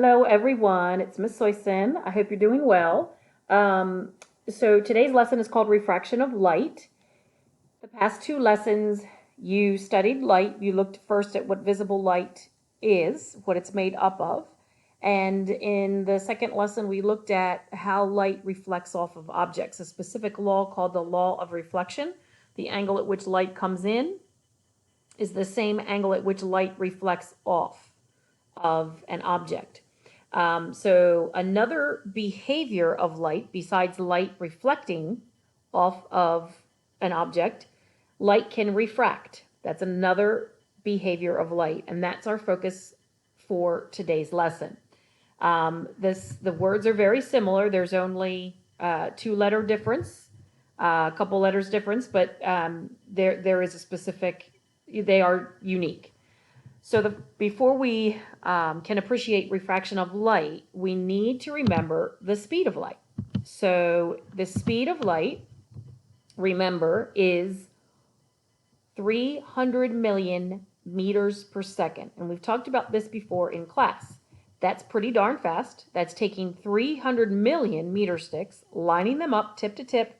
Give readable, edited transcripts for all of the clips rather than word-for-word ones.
Hello, everyone. It's Miss Soyson. I hope you're doing well. Um, so today's lesson is called Refraction of Light. The past two lessons, you studied light. You looked first at what visible light is, what it's made up of. And in the second lesson, we looked at how light reflects off of objects, a specific law called the law of reflection. The angle at which light comes in is the same angle at which light reflects off of an object. So another behavior of light, besides light reflecting off of an object, light can refract. That's another behavior of light, and that's our focus for today's lesson. The words are very similar. There's only two-letter difference, a couple letters difference, but there is a specific. They are unique. So before we can appreciate refraction of light, we need to remember the speed of light. So the speed of light, remember, is 300 million meters per second. And we've talked about this before in class. That's pretty darn fast. That's taking 300 million meter sticks, lining them up tip to tip,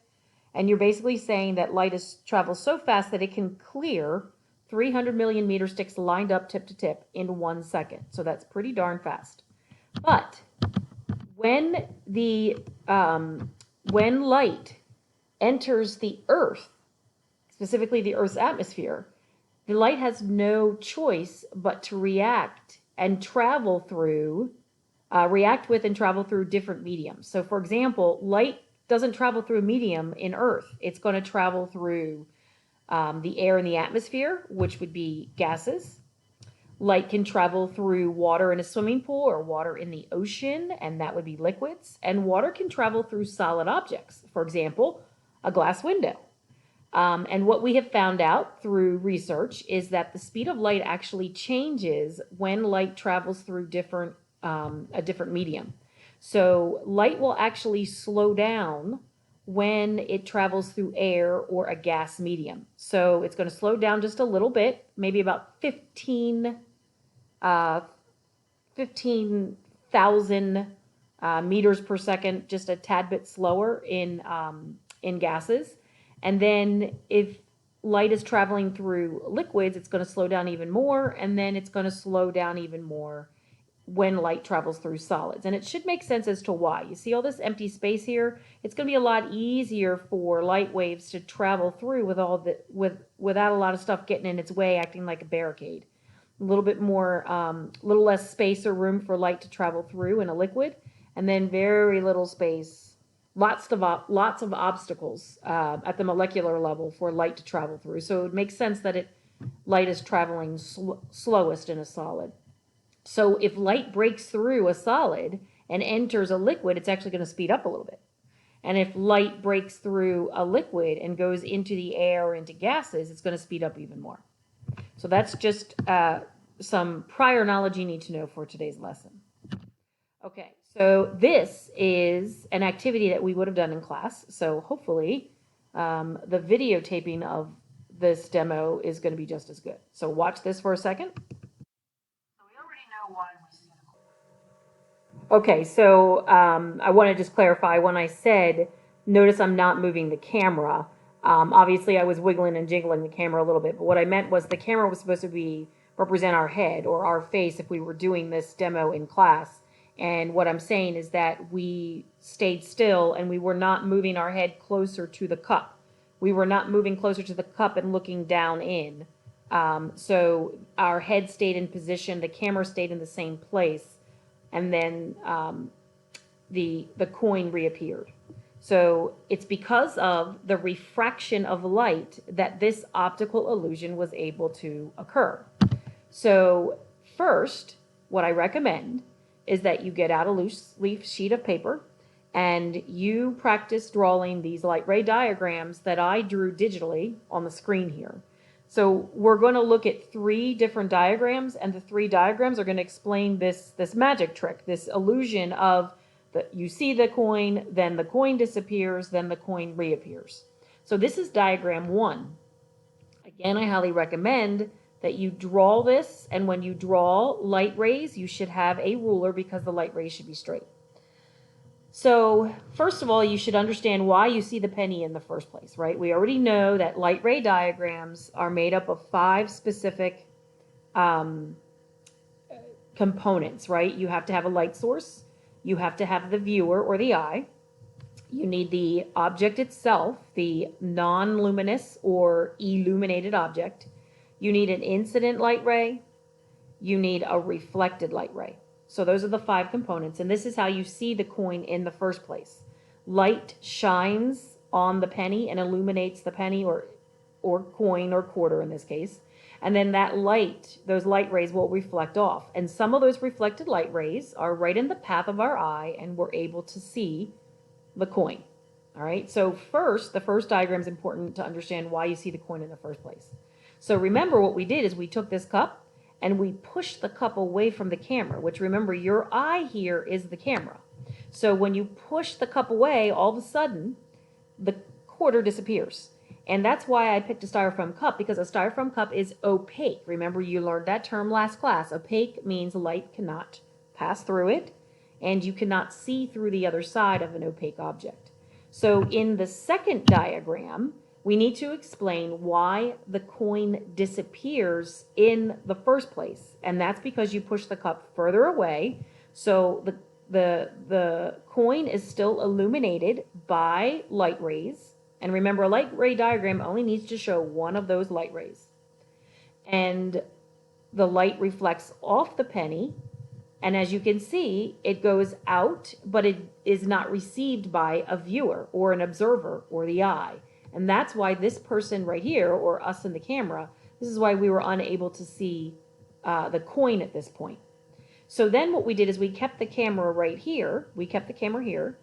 and you're basically saying that light travels so fast that it can clear 300 million meter sticks lined up tip to tip in 1 second. So that's pretty darn fast. But when when light enters the Earth, specifically the Earth's atmosphere, the light has no choice but to react and travel through, react with and travel through different mediums. So for example, light doesn't travel through a medium in Earth. It's going to travel through the air in the atmosphere, which would be gases. Light can travel through water in a swimming pool or water in the ocean, and that would be liquids. And water can travel through solid objects, for example, a glass window. And what we have found out through research is that the speed of light actually changes when light travels through a different medium. So light will actually slow down when it travels through air or a gas medium. So it's going to slow down just a little bit, maybe about 15,000 meters per second, just a tad bit slower in gases. And then if light is traveling through liquids, it's going to slow down even more, and then it's going to slow down even more when light travels through solids. And it should make sense as to why. You see all this empty space here? It's going to be a lot easier for light waves to travel through without a lot of stuff getting in its way, acting like a barricade. A little bit more, little less space or room for light to travel through in a liquid, and then very little space, lots of obstacles at the molecular level for light to travel through. So it makes sense that light is traveling slowest in a solid. So if light breaks through a solid and enters a liquid, it's actually going to speed up a little bit. And if light breaks through a liquid and goes into the air or into gases, it's going to speed up even more. So that's just some prior knowledge you need to know for today's lesson. Okay, so this is an activity that we would have done in class. So hopefully the videotaping of this demo is going to be just as good. So watch this for a second. Okay, so I want to just clarify when I said, notice I'm not moving the camera. Obviously, I was wiggling and jiggling the camera a little bit, but what I meant was the camera was supposed to represent our head or our face if we were doing this demo in class. And what I'm saying is that we stayed still and we were not moving our head closer to the cup. We were not moving closer to the cup and looking down in. So our head stayed in position, the camera stayed in the same place, and then the coin reappeared. So it's because of the refraction of light that this optical illusion was able to occur. So first, what I recommend is that you get out a loose leaf sheet of paper and you practice drawing these light ray diagrams that I drew digitally on the screen here. So we're going to look at 3 different diagrams, and the 3 diagrams are going to explain this magic trick, this illusion of you see the coin, then the coin disappears, then the coin reappears. So this is diagram 1. Again, I highly recommend that you draw this, and when you draw light rays, you should have a ruler because the light rays should be straight. So first of all, you should understand why you see the penny in the first place, right? We already know that light ray diagrams are made up of 5 specific components, right? You have to have a light source, you have to have the viewer or the eye, you need the object itself, the non-luminous or illuminated object, you need an incident light ray, you need a reflected light ray. So those are the 5 components, and this is how you see the coin in the first place. Light shines on the penny and illuminates the penny or coin or quarter in this case. And then that light, those light rays will reflect off. And some of those reflected light rays are right in the path of our eye, and we're able to see the coin. All right, so the first diagram is important to understand why you see the coin in the first place. So remember what we did is we took this cup and we pushed the cup away from the camera, which remember your eye here is the camera. So when you push the cup away, all of a sudden the quarter disappears. And that's why I picked a styrofoam cup, because a styrofoam cup is opaque. Remember, you learned that term last class. Opaque means light cannot pass through it, and you cannot see through the other side of an opaque object. So in the second diagram, we need to explain why the coin disappears in the first place. And that's because you push the cup further away. So the coin is still illuminated by light rays. And remember, a light ray diagram only needs to show one of those light rays. And the light reflects off the penny. And as you can see, it goes out, but it is not received by a viewer or an observer or the eye. And that's why this person right here, or us in the camera, this is why we were unable to see the coin at this point. So then what we did is we kept the camera right here. We kept the camera here,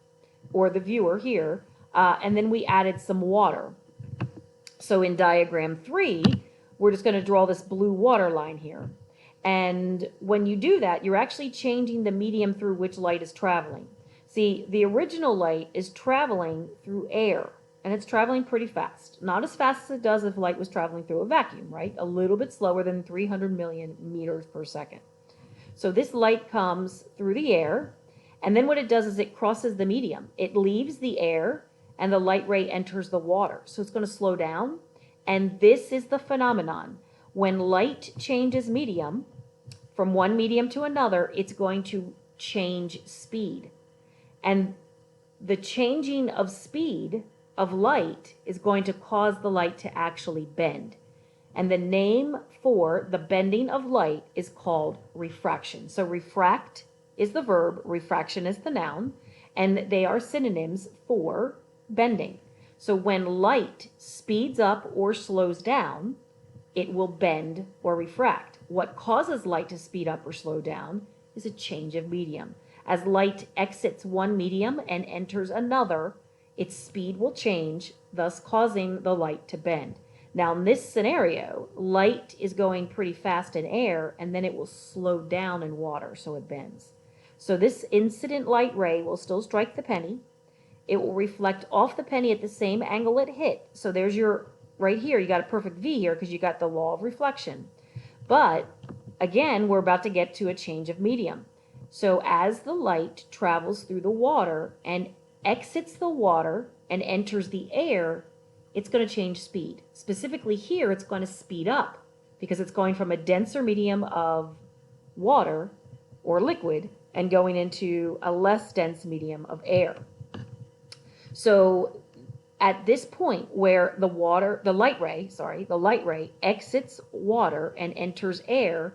or the viewer here, and then we added some water. So in diagram 3, we're just going to draw this blue water line here. And when you do that, you're actually changing the medium through which light is traveling. See, the original light is traveling through air, and it's traveling pretty fast. Not as fast as it does if light was traveling through a vacuum, right? A little bit slower than 300 million meters per second. So this light comes through the air, and then what it does is it crosses the medium. It leaves the air, and the light ray enters the water. So it's going to slow down, and this is the phenomenon. When light changes medium, from one medium to another, it's going to change speed. And the changing of speed of light is going to cause the light to actually bend. And the name for the bending of light is called refraction. So refract is the verb, refraction is the noun, and they are synonyms for bending. So when light speeds up or slows down, it will bend or refract. What causes light to speed up or slow down is a change of medium. As light exits one medium and enters another, its speed will change, thus causing the light to bend. Now in this scenario, light is going pretty fast in air, and then it will slow down in water, so it bends. So this incident light ray will still strike the penny. It will reflect off the penny at the same angle it hit. So there's your, right here, you got a perfect V here because you got the law of reflection. But again, we're about to get to a change of medium. So as the light travels through the water and exits the water and enters the air, it's going to change speed. Specifically here, it's going to speed up because it's going from a denser medium of water or liquid and going into a less dense medium of air. So at this point where the light ray exits water and enters air,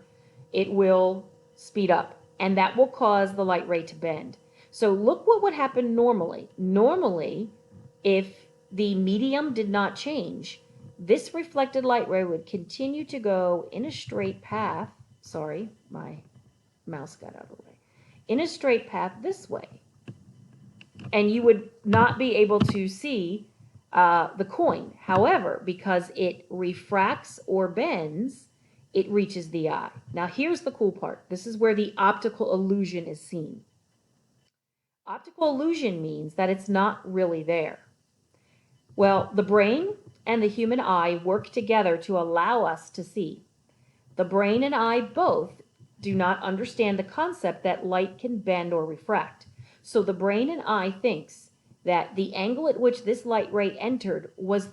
it will speed up, and that will cause the light ray to bend. So look what would happen normally. Normally, if the medium did not change, this reflected light ray would continue to go in a straight path. Sorry, my mouse got out of the way. In a straight path this way. And you would not be able to see the coin. However, because it refracts or bends, it reaches the eye. Now here's the cool part. This is where the optical illusion is seen. Optical illusion means that it's not really there. Well, the brain and the human eye work together to allow us to see. The brain and eye both do not understand the concept that light can bend or refract. So the brain and eye thinks that the angle at which this light ray entered was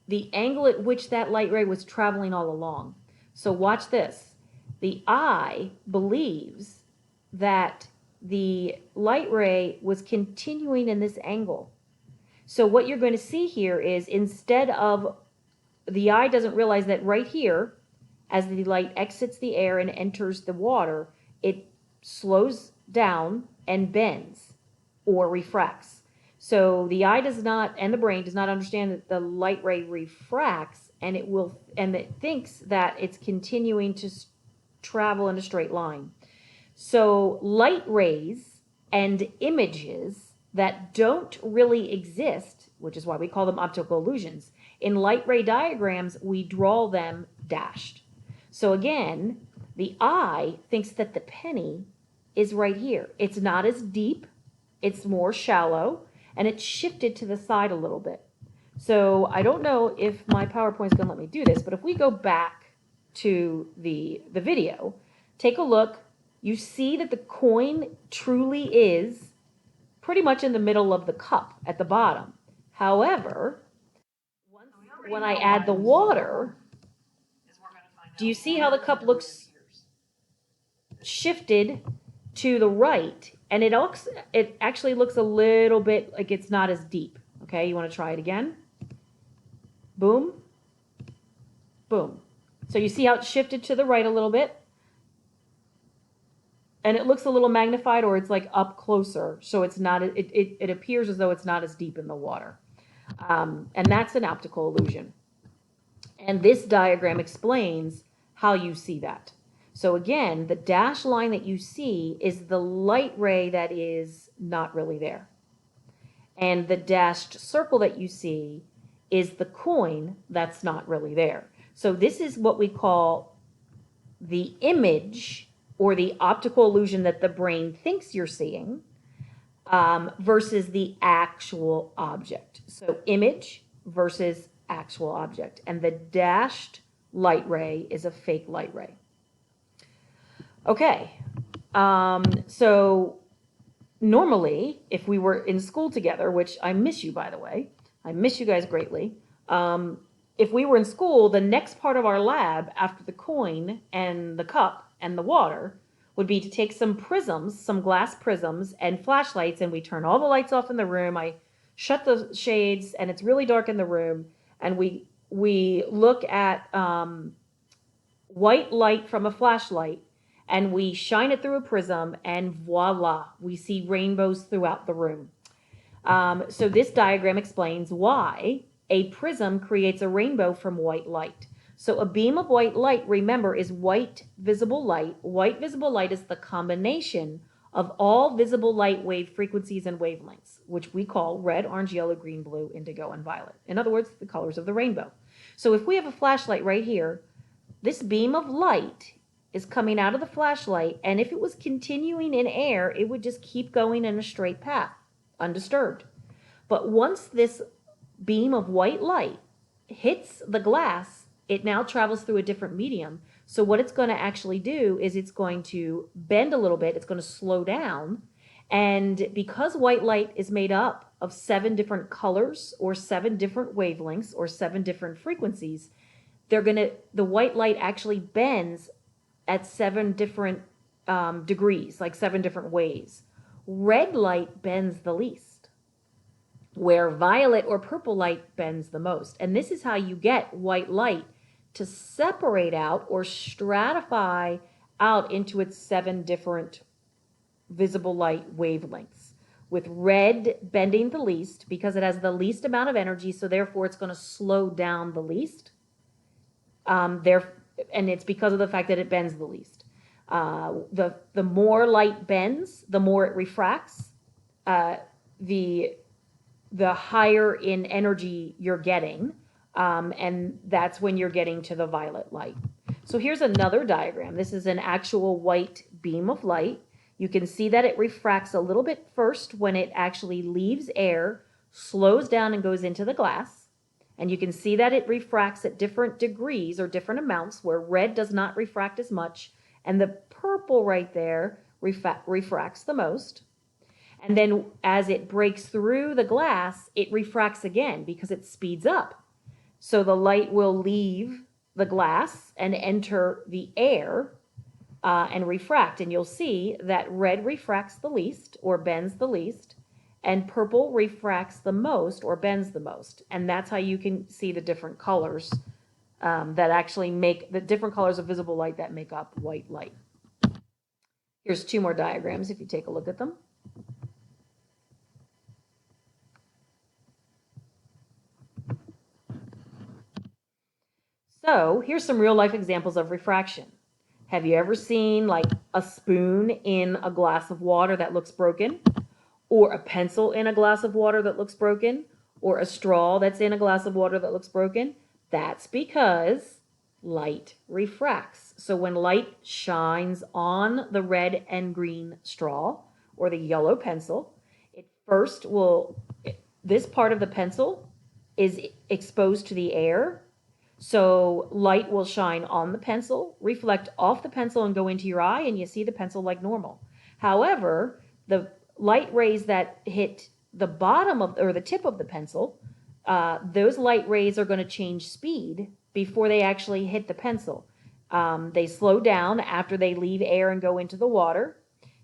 the angle at which that light ray was traveling all along. So watch this. The eye believes that the light ray was continuing in this angle. So what you're going to see here is, instead of, the eye doesn't realize that right here, as the light exits the air and enters the water, it slows down and bends or refracts. So the eye does not, and the brain does not understand that the light ray refracts, and it thinks that it's continuing to travel in a straight line. So light rays and images that don't really exist, which is why we call them optical illusions, in light ray diagrams, we draw them dashed. So again, the eye thinks that the penny is right here. It's not as deep, it's more shallow, and it's shifted to the side a little bit. So I don't know if my PowerPoint's gonna let me do this, but if we go back to the video, take a look, you see that the coin truly is pretty much in the middle of the cup at the bottom. However, when I add the water, do you see how the cup looks shifted to the right? And it actually looks a little bit like it's not as deep. Okay, you want to try it again? Boom, boom. So you see how it shifted to the right a little bit? And it looks a little magnified, or it's like up closer. So it's not, it appears as though it's not as deep in the water. And that's an optical illusion. And this diagram explains how you see that. So again, the dashed line that you see is the light ray that is not really there. And the dashed circle that you see is the coin that's not really there. So this is what we call the image, or the optical illusion that the brain thinks you're seeing, versus the actual object. So image versus actual object. And the dashed light ray is a fake light ray. Okay, so normally, if we were in school together, which I miss you, by the way, I miss you guys greatly. If we were in school, the next part of our lab after the coin and the cup and the water would be to take some prisms, some glass prisms and flashlights, and we turn all the lights off in the room. I shut the shades and it's really dark in the room, and we look at white light from a flashlight, and we shine it through a prism, and voila, we see rainbows throughout the room. So this diagram explains why a prism creates a rainbow from white light. So a beam of white light, remember, is white visible light. White visible light is the combination of all visible light wave frequencies and wavelengths, which we call red, orange, yellow, green, blue, indigo, and violet. In other words, the colors of the rainbow. So if we have a flashlight right here, this beam of light is coming out of the flashlight, and if it was continuing in air, it would just keep going in a straight path, undisturbed. But once this beam of white light hits the glass, it now travels through a different medium. So what it's going to actually do is it's going to bend a little bit, it's going to slow down, and because white light is made up of 7 different colors or 7 different wavelengths or 7 different frequencies, the white light actually bends at 7 different degrees, like 7 different ways. Red light bends the least, where violet or purple light bends the most. And this is how you get white light to separate out or stratify out into its 7 different visible light wavelengths, with red bending the least because it has the least amount of energy, so therefore it's going to slow down the least. And it's because of the fact that it bends the least. The more light bends, the more it refracts. The higher in energy you're getting, and that's when you're getting to the violet light. So here's another diagram. This is an actual white beam of light. You can see that it refracts a little bit first when it actually leaves air, slows down, and goes into the glass. And you can see that it refracts at different degrees or different amounts, where red does not refract as much, and the purple right there refracts the most. And then as it breaks through the glass, it refracts again because it speeds up. So the light will leave the glass and enter the air and refract. And you'll see that red refracts the least or bends the least, and purple refracts the most or bends the most. And that's how you can see the different colors that actually make the different colors of visible light that make up white light. Here's two more diagrams if you take a look at them. So here's some real life examples of refraction. Have you ever seen like a spoon in a glass of water that looks broken? Or a pencil in a glass of water that looks broken? Or a straw that's in a glass of water that looks broken? That's because light refracts. So when light shines on the red and green straw or the yellow pencil, it first will, this part of the pencil is exposed to the air. So light will shine on the pencil, reflect off the pencil and go into your eye, and you see the pencil like normal. However, the light rays that hit the bottom of, or the tip of the pencil, those light rays are going to change speed before they actually hit the pencil. They slow down after they leave air and go into the water.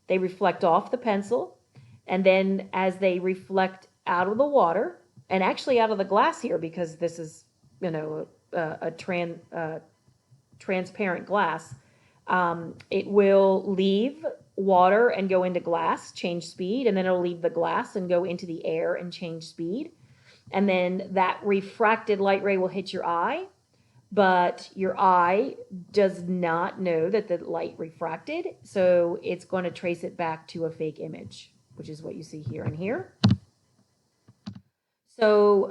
They reflect off the pencil, and then as they reflect out of the water, and actually out of the glass here, because this is, you know, a transparent glass, it will leave water and go into glass, change speed, and then it'll leave the glass and go into the air and change speed. And then that refracted light ray will hit your eye, but your eye does not know that the light refracted, so it's going to trace it back to a fake image, which is what you see here and here. So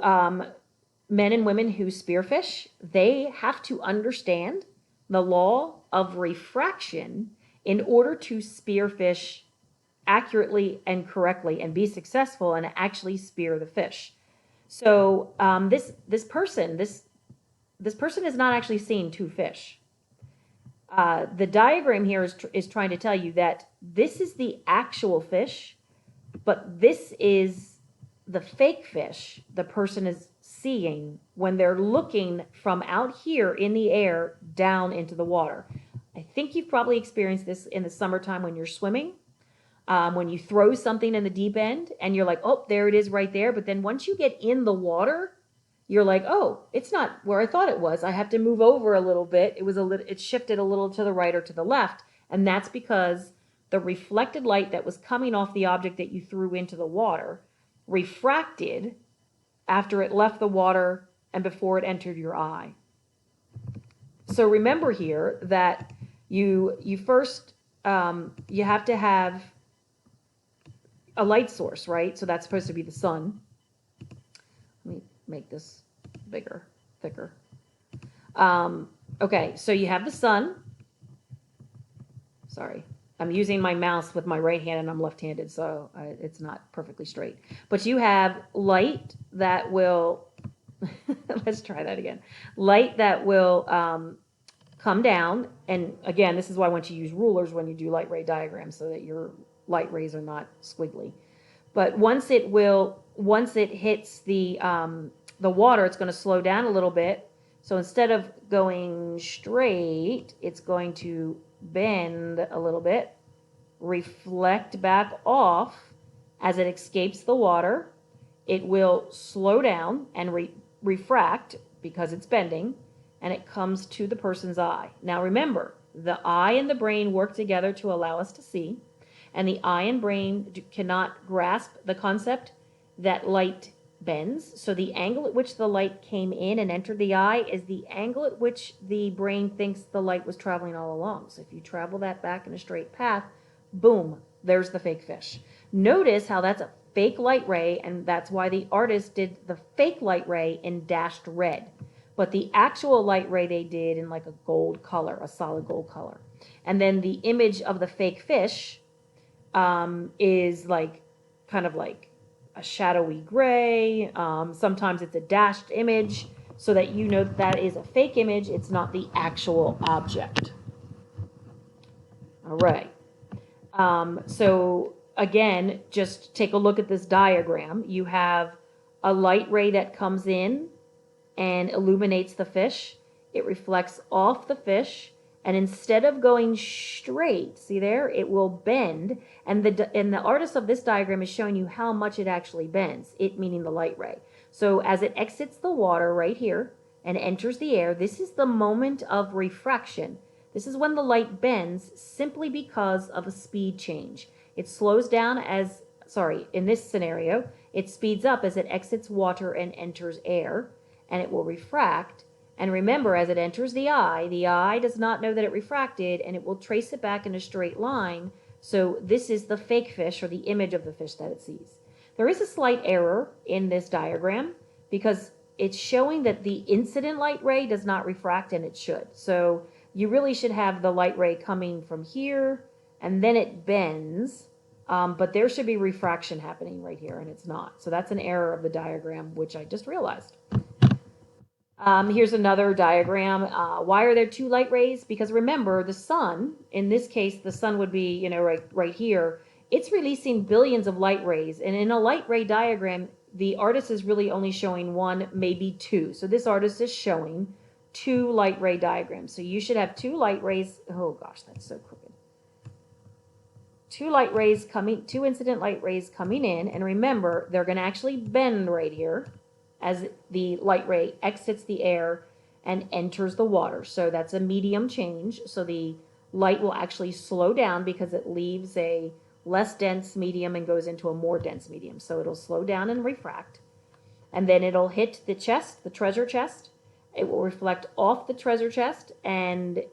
men and women who spearfish, they have to understand the law of refraction in order to spearfish accurately and correctly and be successful and actually spear the fish. So this person is not actually seeing two fish. The diagram here is trying to tell you that this is the actual fish, but this is the fake fish the person is seeing when they're looking from out here in the air down into the water. I think you've probably experienced this in the summertime when you're swimming, when you throw something in the deep end and you're like, oh, there it is right there. But then once you get in the water, you're like, oh, it's not where I thought it was. I have to move over a little bit. It shifted a little to the right or to the left. And that's because the reflected light that was coming off the object that you threw into the water refracted after it left the water and before it entered your eye. So remember here that you first, you have to have a light source, right? So that's supposed to be the sun. Let me make this bigger, thicker. Okay, so you have the sun. Sorry, I'm using my mouse with my right hand and I'm left-handed, so it's not perfectly straight. But you have light that will, let's try that again. Light that will come down, and again, this is why I want you to use rulers when you do light ray diagrams so that your light rays are not squiggly. But once it hits the water, it's going to slow down a little bit. So instead of going straight, it's going to bend a little bit, reflect back off as it escapes the water. It will slow down and refract because it's bending, and it comes to the person's eye. Now remember, the eye and the brain work together to allow us to see, and the eye and brain cannot grasp the concept that light bends. So the angle at which the light came in and entered the eye is the angle at which the brain thinks the light was traveling all along. So if you travel that back in a straight path, boom, there's the fake fish. Notice how that's a fake light ray, and that's why the artist did the fake light ray in dashed red. But the actual light ray they did in like a gold color, a solid gold color. And then the image of the fake fish is like kind of like a shadowy gray. Sometimes it's a dashed image. so that you know that is a fake image, it's not the actual object. All right. So again, just take a look at this diagram. You have a light ray that comes in and illuminates the fish. It reflects off the fish, and instead of going straight, see there, it will bend. And the artist of this diagram is showing you how much it actually bends, it meaning the light ray. So as it exits the water right here and enters the air, this is the moment of refraction. This is when the light bends simply because of a speed change. It slows down as, in this scenario, it speeds up as it exits water and enters air, and it will refract. And remember, as it enters the eye does not know that it refracted, and it will trace it back in a straight line. So this is the fake fish, or the image of the fish that it sees. There is a slight error in this diagram because it's showing that the incident light ray does not refract, and it should. So you really should have the light ray coming from here, and then it bends, but there should be refraction happening right here, and it's not. So that's an error of the diagram, which I just realized. Here's another diagram. Why are there two light rays? Because remember, the sun, in this case, the sun would be, right here. It's releasing billions of light rays, and in a light ray diagram, the artist is really only showing one, maybe two. So this artist is showing two light ray diagrams. So you should have two light rays. Oh gosh, that's so crooked. Two incident light rays coming in, and remember, they're going to actually bend right here as the light ray exits the air and enters the water. So that's a medium change. So the light will actually slow down because it leaves a less dense medium and goes into a more dense medium. So it'll slow down and refract. And then it'll hit the chest, the treasure chest. It will reflect off the treasure chest. And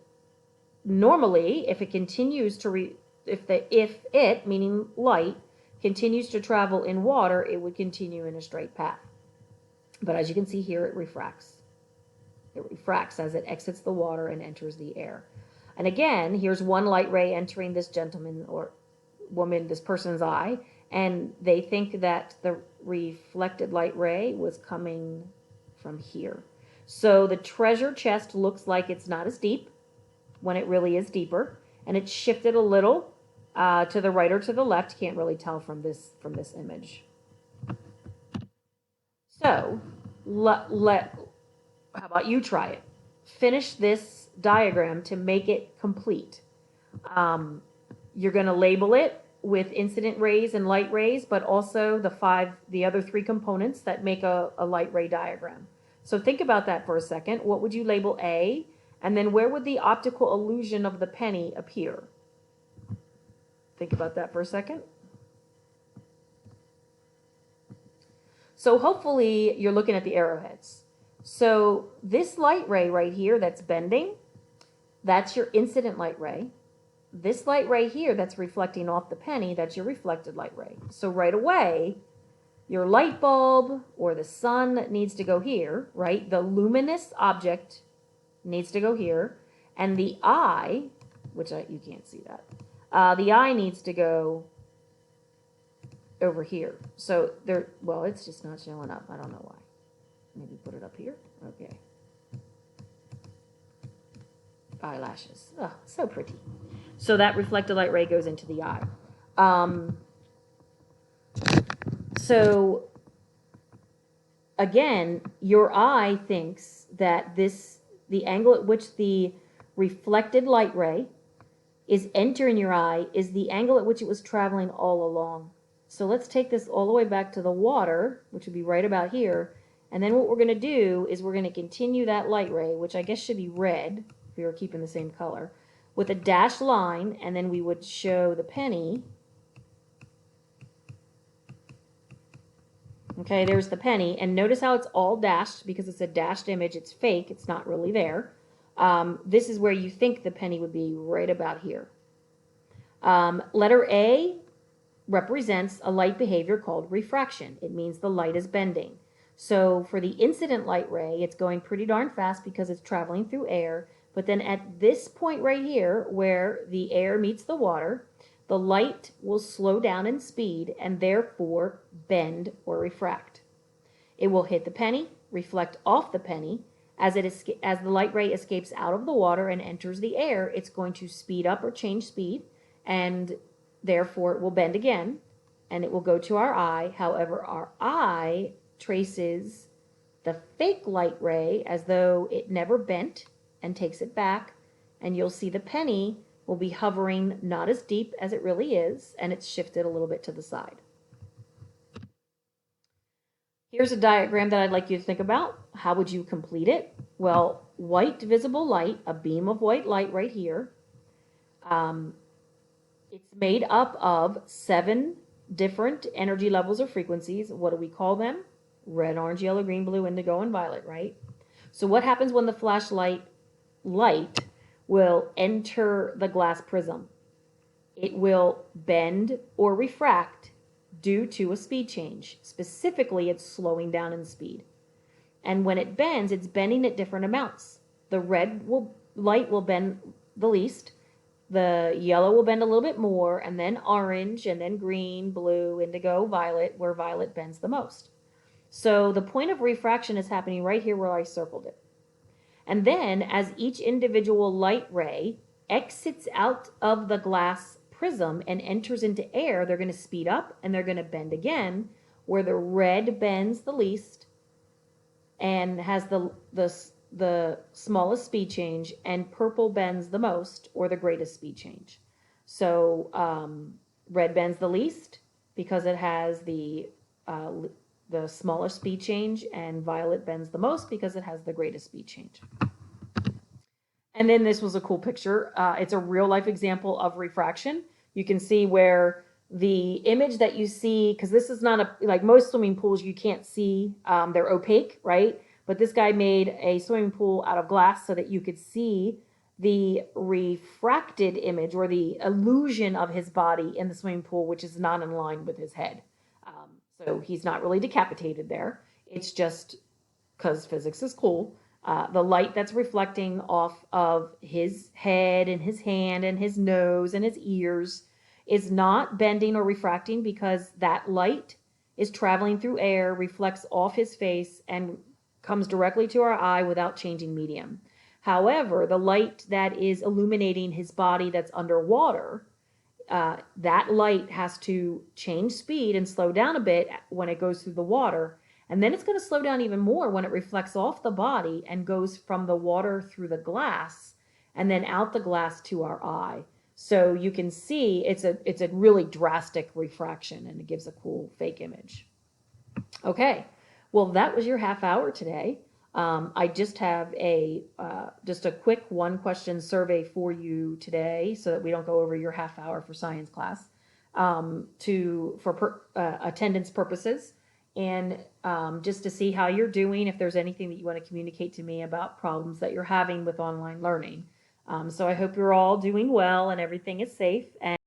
normally, if it continues to if it, meaning light, continues to travel in water, it would continue in a straight path. But as you can see here, it refracts. It refracts as it exits the water and enters the air. And again, here's one light ray entering this gentleman or woman, this person's eye, and they think that the reflected light ray was coming from here. So the treasure chest looks like it's not as deep when it really is deeper, and it's shifted a little to the right or to the left. Can't really tell from this image. So how about you try it? Finish this diagram to make it complete. You're going to label it with incident rays and light rays, but also the other three components that make a light ray diagram. So think about that for a second. What would you label A? And then where would the optical illusion of the penny appear? Think about that for a second. So hopefully you're looking at the arrowheads. So this light ray right here that's bending, that's your incident light ray. This light ray here that's reflecting off the penny, that's your reflected light ray. So right away, your light bulb or the sun needs to go here, right? The luminous object needs to go here. And the eye, which you can't see that, the eye needs to go over here. So it's just not showing up. I don't know why. Maybe put it up here. Okay. Eyelashes. Oh, so pretty. So that reflected light ray goes into the eye. So again, your eye thinks that the angle at which the reflected light ray is entering your eye is the angle at which it was traveling all along. So let's take this all the way back to the water, which would be right about here. And then what we're going to do is we're going to continue that light ray, which I guess should be red, if we were keeping the same color, with a dashed line, and then we would show the penny. Okay, there's the penny, and notice how it's all dashed because it's a dashed image. It's fake. It's not really there. This is where you think the penny would be, right about here. Letter A represents a light behavior called refraction. It means the light is bending. So for the incident light ray, it's going pretty darn fast because it's traveling through air. But then at this point right here, where the air meets the water, the light will slow down in speed and therefore bend or refract. It will hit the penny, reflect off the penny. As the light ray escapes out of the water and enters the air, it's going to speed up or change speed, and therefore it will bend again, and it will go to our eye. However, our eye traces the fake light ray as though it never bent and takes it back, and you'll see the penny will be hovering not as deep as it really is, and it's shifted a little bit to the side. Here's a diagram that I'd like you to think about. How would you complete it? Well, white visible light, a beam of white light right here. It's made up of 7 different energy levels or frequencies. What do we call them? Red, orange, yellow, green, blue, indigo, and violet, right? So what happens when the flashlight light will enter the glass prism? It will bend or refract due to a speed change. Specifically, it's slowing down in speed. And when it bends, it's bending at different amounts. The light will bend the least, the yellow will bend a little bit more, and then orange, and then green, blue, indigo, violet, where violet bends the most. So the point of refraction is happening right here where I circled it. And then as each individual light ray exits out of the glass prism and enters into air, they're going to speed up and they're going to bend again, where the red bends the least and has the smallest speed change, and purple bends the most or the greatest speed change. So red bends the least because it has the smaller speed change, and violet bends the most because it has the greatest speed change. And then this was a cool picture. It's a real life example of refraction. You can see where the image that you see, because this is not like most swimming pools, you can't see, they're opaque, right? But this guy made a swimming pool out of glass so that you could see the refracted image or the illusion of his body in the swimming pool, which is not in line with his head. So he's not really decapitated there. It's just because physics is cool. The light that's reflecting off of his head and his hand and his nose and his ears is not bending or refracting because that light is traveling through air, reflects off his face, and comes directly to our eye without changing medium. However, the light that is illuminating his body that's underwater, that light has to change speed and slow down a bit when it goes through the water. And then it's going to slow down even more when it reflects off the body and goes from the water through the glass and then out the glass to our eye. So you can see it's a really drastic refraction, and it gives a cool fake image. Okay, well, that was your half hour today. I just have just a quick 1-question survey for you today so that we don't go over your half hour for science class for attendance purposes. And just to see how you're doing, if there's anything that you want to communicate to me about problems that you're having with online learning. So I hope you're all doing well and everything is safe. And